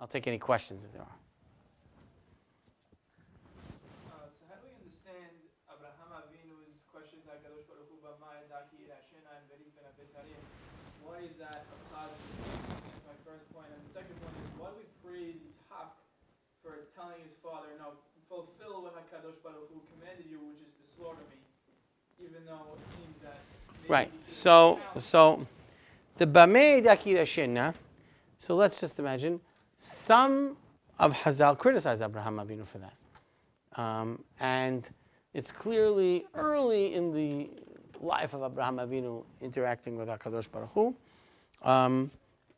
I'll take any questions if there are. So how do we understand Abraham Avinu's question that Kadosh Baruch Hu b'may daki rashena and verifena betarim? Why is that a positive? That's my first point. And the second point is, why do we praise Yitzhak for telling his father, no, fulfill what HaKadosh Baruch Hu commanded you, which is to slaughter me, even though it seems that right. So the b'may daki rashena. So let's just imagine some of Hazal criticize Abraham Avinu for that. And it's clearly early in the life of Abraham Avinu interacting with HaKadosh Baruch Hu.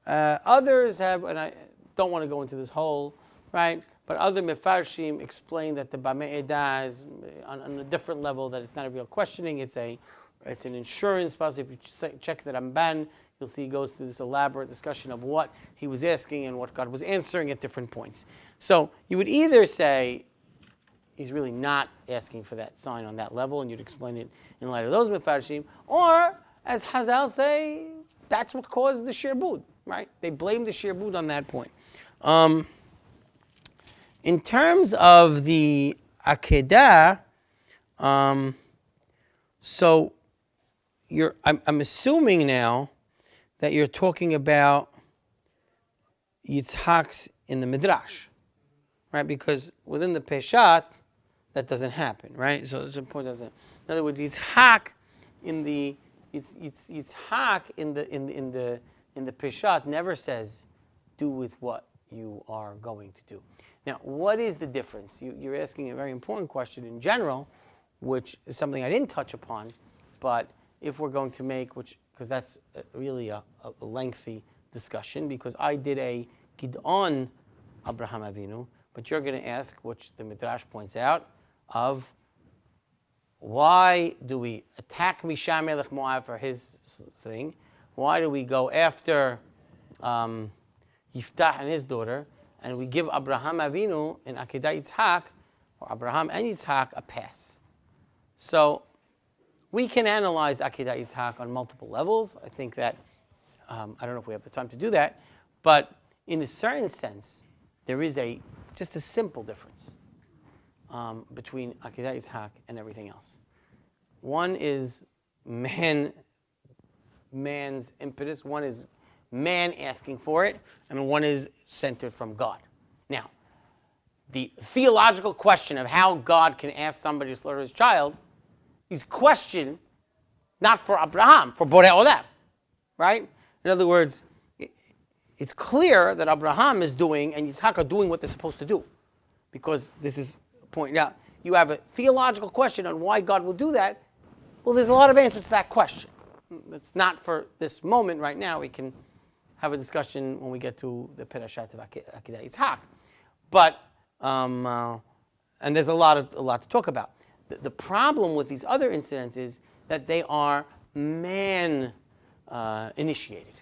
Others have, and I don't want to go into this whole, right, but other Mefarshim explain that the Bamei Edah is on a different level, that it's not a real questioning, it's an insurance policy. If you check the Ramban, you'll see he goes through this elaborate discussion of what he was asking and what God was answering at different points. So you would either say, he's really not asking for that sign on that level, and you'd explain it in light of those Mefarshim. Or, as Hazal say, that's what caused the Shirbud, right? They blame the Shirbud on that point. In terms of the Akedah, so I'm assuming now that you're talking about Yitzhak's in the Midrash, right? Because within the Peshat, that doesn't happen, right? So it's important. In other words, Yitzhak in the Peshat never says, "Do with what you are going to do." Now, what is the difference? You're asking a very important question in general, which is something I didn't touch upon, but if we're going to make, because that's really a lengthy discussion, because I did a Gideon Abraham Avinu, but you're going to ask, which the Midrash points out, of why do we attack Misham Melech Moab for his thing? Why do we go after Yiftach and his daughter, and we give Abraham Avinu and Akedah Yitzhak, or Abraham and Yitzhak, a pass? So we can analyze Akedah Yitzhak on multiple levels. I think that, I don't know if we have the time to do that, but in a certain sense, there is just a simple difference between Akedah Yitzhak and everything else. One is man's impetus, one is man asking for it, and one is centered from God. Now, the theological question of how God can ask somebody to slaughter his child is questioned not for Abraham, for Borei Olam, right? In other words, it's clear that Abraham is doing and Yitzhak are doing what they're supposed to do, because this is pointed out. You have a theological question on why God will do that. Well, there's a lot of answers to that question. It's not for this moment right now. We can have a discussion when we get to the Perashat of Akedah Yitzhak. But, and there's a lot to talk about. The problem with these other incidents is that they are man initiated.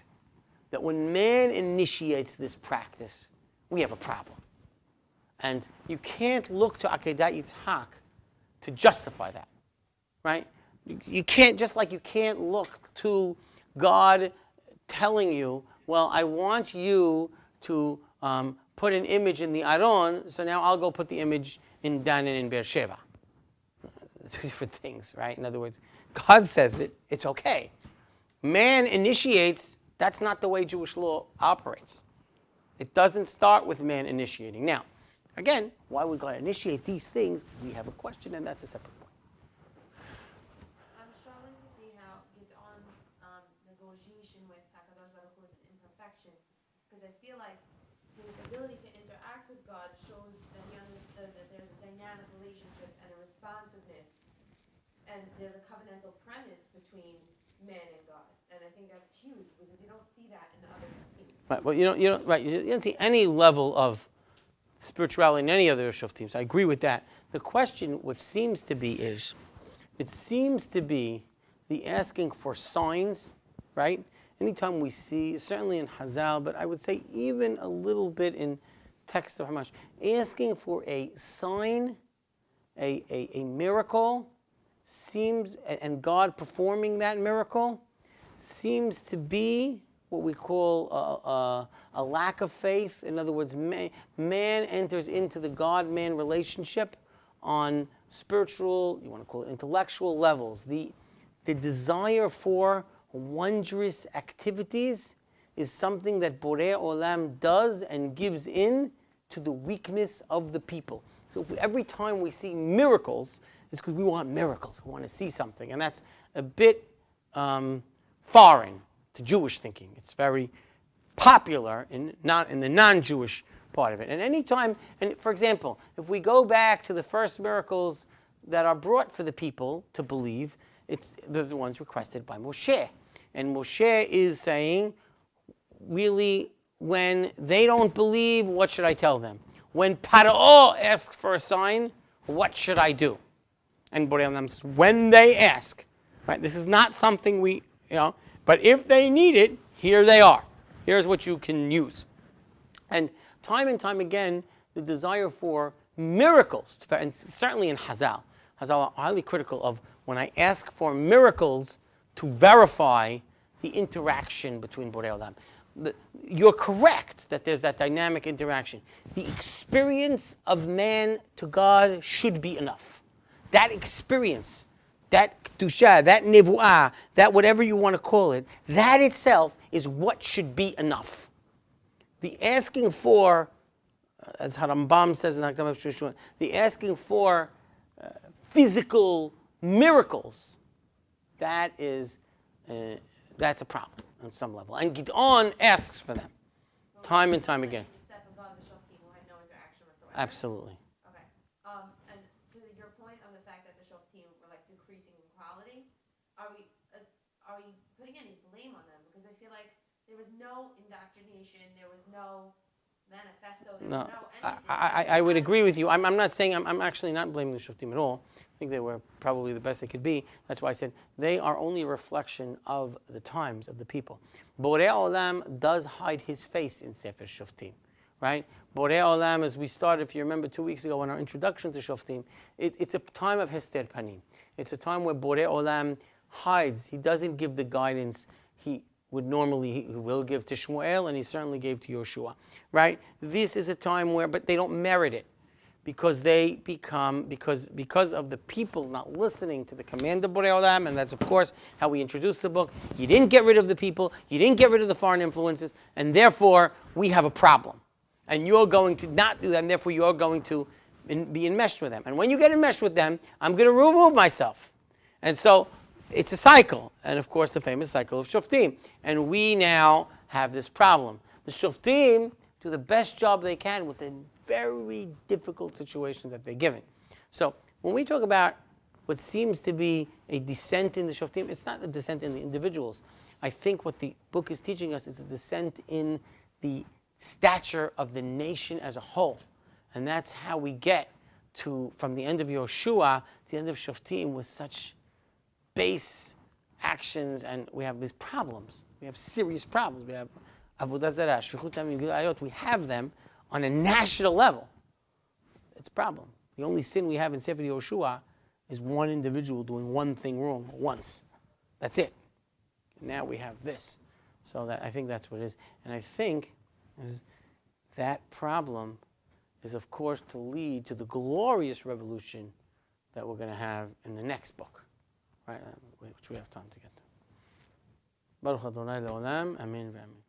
That when man initiates this practice, we have a problem. And you can't look to Akedah Yitzhak to justify that, right? You can't, just like you can't look to God telling you, well, I want you to put an image in the Aron, so now I'll go put the image in Dan and in Beersheba. Two different things, right? In other words, God says it, it's okay. Man initiates, that's not the way Jewish law operates. It doesn't start with man initiating. Now, again, why would God initiate these things? We have a question, and that's a separate point. I'm struggling to see how Gideon's negotiation with HaKadosh Baruch Hu is an imperfection, because I feel like his ability to interact with God shows that he understood that there's a dynamic relationship and a responsiveness, and there's a covenantal premise between man and God. And I think that's huge, because you don't see that in the other teams. Right. Well, you don't see any level of spirituality in any other Shuf teams. I agree with that. The question, which seems to be, is, it seems to be the asking for signs, right? Anytime we see, certainly in Hazal, but I would say even a little bit in text of Hamash, asking for a sign, a miracle, seems, and God performing that miracle, seems to be what we call a lack of faith. In other words, man enters into the God-man relationship on spiritual, you want to call it intellectual levels. The desire for wondrous activities is something that Borei Olam does and gives in to the weakness of the people. So every time we see miracles, it's because we want miracles. We want to see something. And that's a bit foreign to Jewish thinking. It's very popular in the non-Jewish part of it. And anytime, and for example, if we go back to the first miracles that are brought for the people to believe, they're the ones requested by Moshe. And Moshe is saying, really, when they don't believe, what should I tell them? When Paro asks for a sign, what should I do? And Borei Olam says, when they ask, right? This is not something we, but if they need it, here they are. Here's what you can use. And time again, the desire for miracles, and certainly in Hazal are highly critical of when I ask for miracles to verify the interaction between Borei Olam. You're correct that there's that dynamic interaction. The experience of man to God should be enough. That experience, that kedusha, that nevuah, that whatever you want to call it, that itself is what should be enough. The asking for, as Harambam says in Hakdamah Shishon, the asking for physical miracles, that's a problem on some level. And Gideon asks for them, time and time again. Step above the Shoftim who had no interaction whatsoever. Absolutely. Okay. And to your point on the fact that the Shoftim were like decreasing in quality, are we putting any blame on them? Because I feel like there was no indoctrination, there was no manifesto, there was no anything. I would agree with you. I'm not saying, I'm actually not blaming the Shoftim at all. I think they were probably the best they could be. That's why I said they are only a reflection of the times of the people. Borei Olam does hide his face in Sefer Shoftim, right? Borei Olam, as we started, if you remember 2 weeks ago in our introduction to Shoftim, it's a time of Hester Panim. It's a time where Borei Olam hides. He doesn't give the guidance he will give to Shmuel, and he certainly gave to Yoshua, right? This is a time where, but they don't merit it, because because of the people's not listening to the command of Borei Olam, and that's of course how we introduced the book. You didn't get rid of the people, you didn't get rid of the foreign influences, and therefore we have a problem. And you're going to not do that, and therefore you're going to be enmeshed with them. And when you get enmeshed with them, I'm going to remove myself. And so it's a cycle, and of course the famous cycle of Shoftim. And we now have this problem. The Shoftim do the best job they can with the very difficult situations that they're given. So when we talk about what seems to be a descent in the Shoftim, it's not a descent in the individuals. I think what the book is teaching us is a descent in the stature of the nation as a whole. And that's how we get to, from the end of Yoshua to the end of Shoftim, with such base actions, and we have these problems. We have serious problems. We have Avodah Zarah, Shvichut Damim, Gilui Arayot. We have them on a national level. It's a problem. The only sin we have in Sefer Yoshua is one individual doing one thing wrong once. That's it. Now we have this. So I think that's what it is. And I think that problem is, of course, to lead to the glorious revolution that we're going to have in the next book, right? Which we have time to get to. Baruch Adonai Le'olam. Amen v'amen.